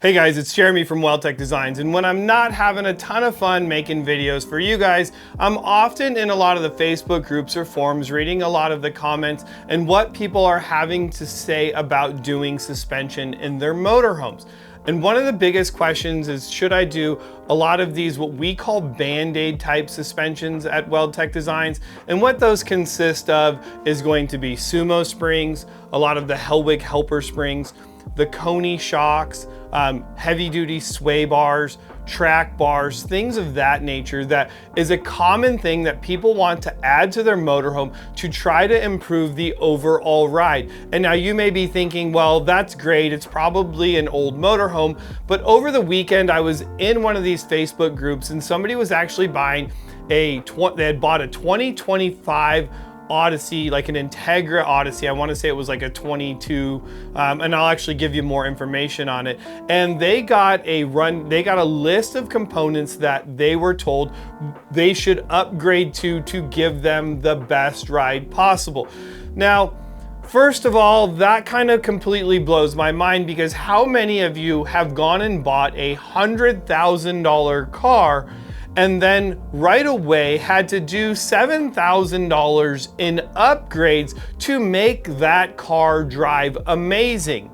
Hey guys, it's Jeremy from Weldtec Designs, and when I'm not having a ton of fun making videos for you guys, I'm often in a lot of the Facebook groups or forums reading a lot of the comments and what people are having to say about doing suspension in their motorhomes. And one of the biggest questions is, should I do a lot of these what we call Band-Aid type suspensions at Weldtec Designs? And what those consist of is going to be sumo springs, a lot of the Hellwig helper springs, the Coney shocks, heavy duty sway bars, track bars, things of that nature. That is a common thing that people want to add to their motorhome to try to improve the overall ride. And now you may be thinking, well, that's great, it's probably an old motorhome. But over the weekend, I was in one of these Facebook groups and somebody was actually buying they had bought a 2025 Odyssey, like an Integra Odyssey. I want to say it was like a 22, and I'll actually give you more information on it. And they got a list of components that they were told they should upgrade to give them the best ride possible. Now, first of all, that kind of completely blows my mind, because how many of you have gone and bought a $100,000 car and then right away had to do $7,000 in upgrades to make that car drive amazing?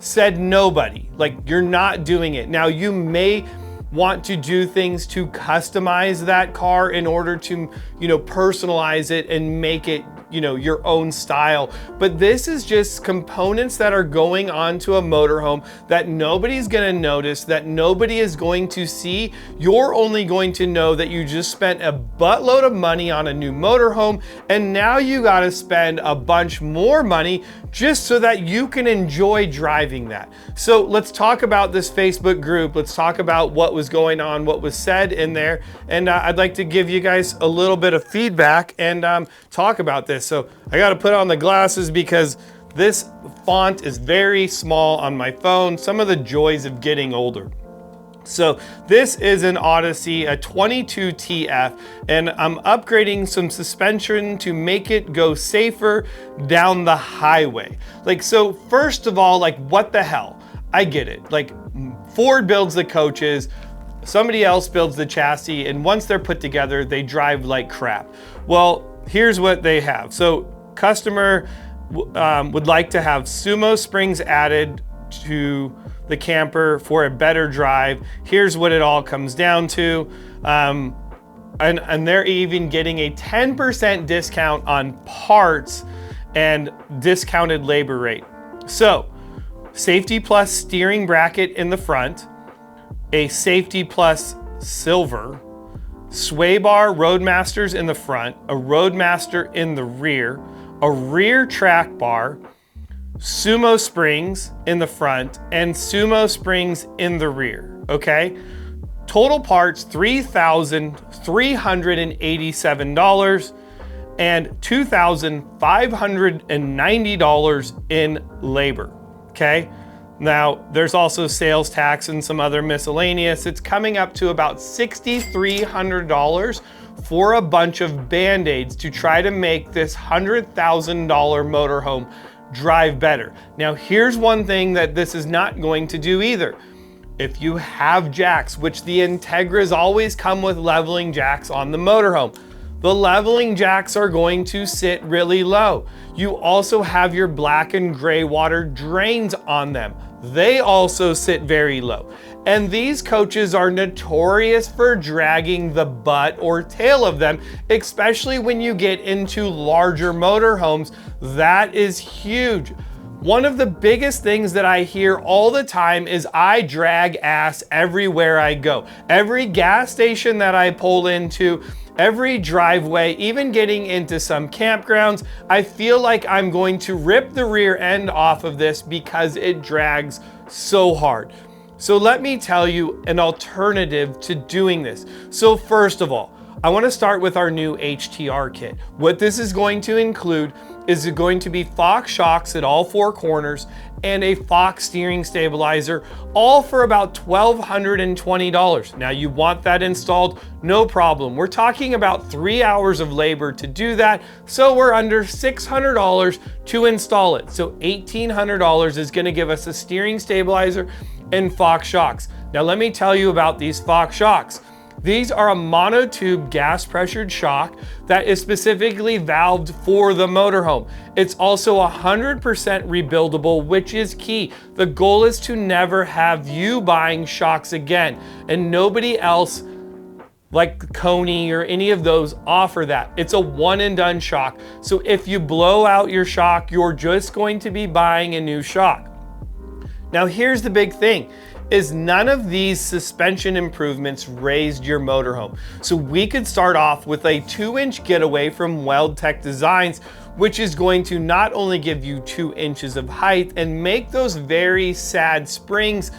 Said nobody. Like, you're not doing it. Now, you may want to do things to customize that car in order to, personalize it and make it, your own style. But this is just components that are going onto a motorhome that nobody's gonna notice, that nobody is going to see. You're only going to know that you just spent a buttload of money on a new motorhome, and now you gotta spend a bunch more money just so that you can enjoy driving that. So let's talk about this Facebook group. Let's talk about what was going on, what was said in there. And I'd like to give you guys a little bit of feedback and talk about this. So I got to put on the glasses because this font is very small on my phone. Some of the joys of getting older. So this is an Odyssey, a 22 TF, and I'm upgrading some suspension to make it go safer down the highway. So first of all, what the hell? I get it. Ford builds the coaches, somebody else builds the chassis, and once they're put together, they drive like crap. Well, here's what they have. So customer would like to have sumo springs added to the camper for a better drive. Here's what it all comes down to. And they're even getting a 10% discount on parts and discounted labor rate. So Safety Plus steering bracket in the front, a Safety Plus silver, sway bar Roadmasters in the front, a Roadmaster in the rear, a rear track bar, sumo springs in the front, and sumo springs in the rear, okay? Total parts, $3,387 and $2,590 in labor, okay? Now, there's also sales tax and some other miscellaneous. It's coming up to about $6,300 for a bunch of Band-Aids to try to make this $100,000 motorhome drive better. Now, here's one thing that this is not going to do either. If you have jacks, which the Integras always come with leveling jacks on the motorhome, the leveling jacks are going to sit really low. You also have your black and gray water drains on them. They also sit very low. And these coaches are notorious for dragging the butt or tail of them, especially when you get into larger motorhomes. That is huge. One of the biggest things that I hear all the time is I drag ass everywhere I go. Every gas station that I pull into, every driveway, even getting into some campgrounds, I feel like I'm going to rip the rear end off of this because it drags so hard. So let me tell you an alternative to doing this. So first of all, I want to start with our new HTR kit. What this is going to include is going to be Fox shocks at all four corners and a Fox steering stabilizer, all for about $1,220. Now, you want that installed? No problem. We're talking about 3 hours of labor to do that, so we're under $600 to install it. So $1,800 is going to give us a steering stabilizer and Fox shocks. Now let me tell you about these Fox shocks. These are a monotube gas pressured shock that is specifically valved for the motorhome. It's also 100% rebuildable, which is key. The goal is to never have you buying shocks again, and nobody else like Coney or any of those offer that. It's a one and done shock. So if you blow out your shock, you're just going to be buying a new shock. Now here's the big thing, is none of these suspension improvements raised your motorhome. So we could start off with a 2-inch getaway from Weldtec Designs, which is going to not only give you 2 inches of height and make those very sad springs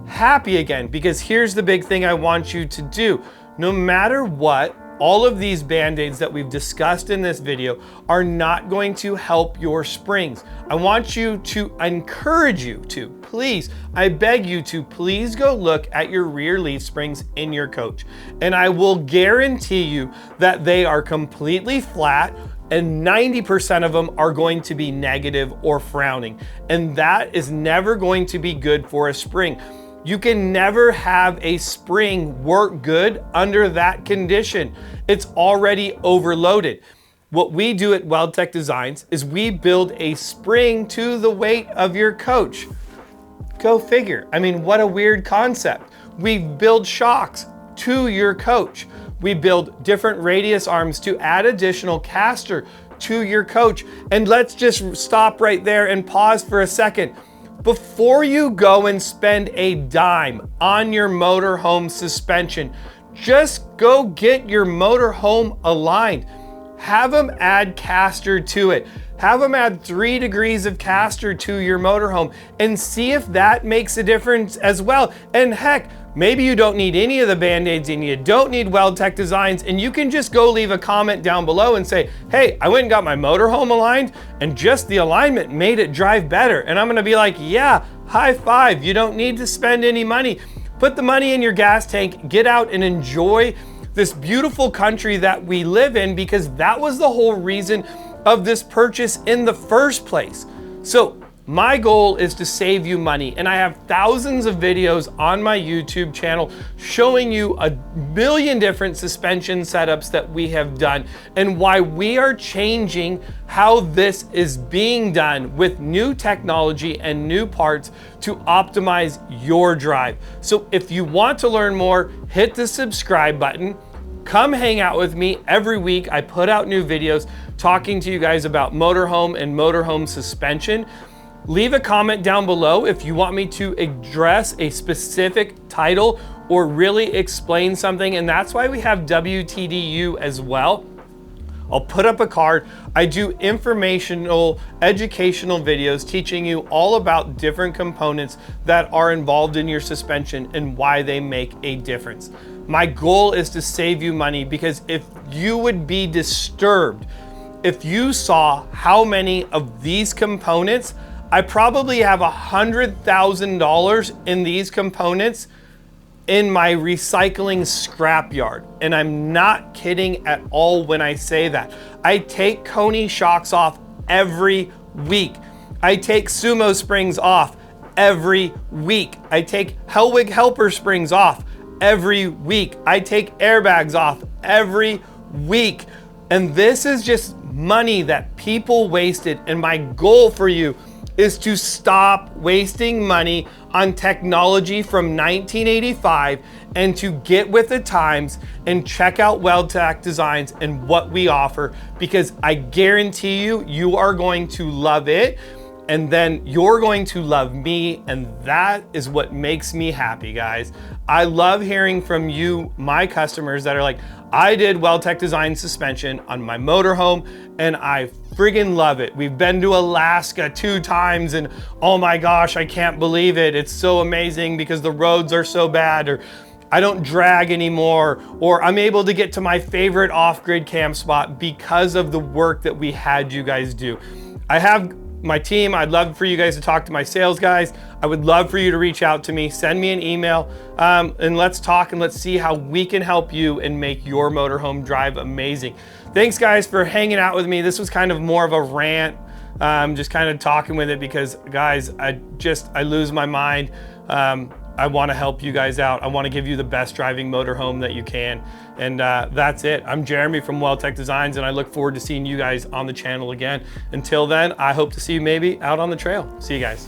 happy again, because here's the big thing I want you to do. No matter what, all of these Band-Aids that we've discussed in this video are not going to help your springs. I want you to encourage you to, please, I beg you to please go look at your rear leaf springs in your coach. And I will guarantee you that they are completely flat and 90% of them are going to be negative or frowning. And that is never going to be good for a spring. You can never have a spring work good under that condition. It's already overloaded. What we do at Weldtec Designs is we build a spring to the weight of your coach. Go figure. I mean, what a weird concept. We build shocks to your coach. We build different radius arms to add additional caster to your coach. And let's just stop right there and pause for a second. Before you go and spend a dime on your motorhome suspension, just go get your motorhome aligned. Have them add caster to it. Have them add 3 degrees of caster to your motorhome and see if that makes a difference as well. And heck, maybe you don't need any of the Band-Aids and you don't need Weldtec Designs, and you can just go leave a comment down below and say, hey, I went and got my motorhome aligned and just the alignment made it drive better. And I'm gonna be like, yeah, high five. You don't need to spend any money. Put the money in your gas tank, get out and enjoy this beautiful country that we live in, because that was the whole reason of this purchase in the first place. So my goal is to save you money, and I have thousands of videos on my YouTube channel showing you a million different suspension setups that we have done and why we are changing how this is being done with new technology and new parts to optimize your drive. So if you want to learn more, hit the subscribe button. Come hang out with me every week. I put out new videos talking to you guys about motorhome and motorhome suspension. Leave a comment down below if you want me to address a specific title or really explain something, and that's why we have WTDU as well. I'll put up a card. I do informational, educational videos teaching you all about different components that are involved in your suspension and why they make a difference. My goal is to save you money, because if you would be disturbed if you saw how many of these components, I probably have $100,000 in these components in my recycling scrapyard. And I'm not kidding at all when I say that. I take Coney shocks off every week. I take Sumo springs off every week. I take Hellwig helper springs off every week. I take airbags off every week. And this is just money that people wasted. And my goal for you is to stop wasting money on technology from 1985 and to get with the times and check out Weldtec Designs and what we offer, because I guarantee you, you are going to love it. And then you're going to love me, and that is what makes me happy, guys. I love hearing from you, my customers, that are like, I did Weldtec Design suspension on my motorhome and I friggin' love it. We've been to Alaska 2 times and oh my gosh, I can't believe it. It's so amazing because the roads are so bad, or I don't drag anymore, or I'm able to get to my favorite off-grid camp spot because of the work that we had you guys do. I have my team. I'd love for you guys to talk to my sales guys. I would love for you to reach out to me, send me an email, and let's talk and let's see how we can help you and make your motorhome drive amazing. Thanks guys for hanging out with me. This was kind of more of a rant, just kind of talking with it because guys, I lose my mind I want to help you guys out. I want to give you the best driving motorhome that you can. And that's it. I'm Jeremy from Weldtec Designs, and I look forward to seeing you guys on the channel again. Until then, I hope to see you maybe out on the trail. See you guys.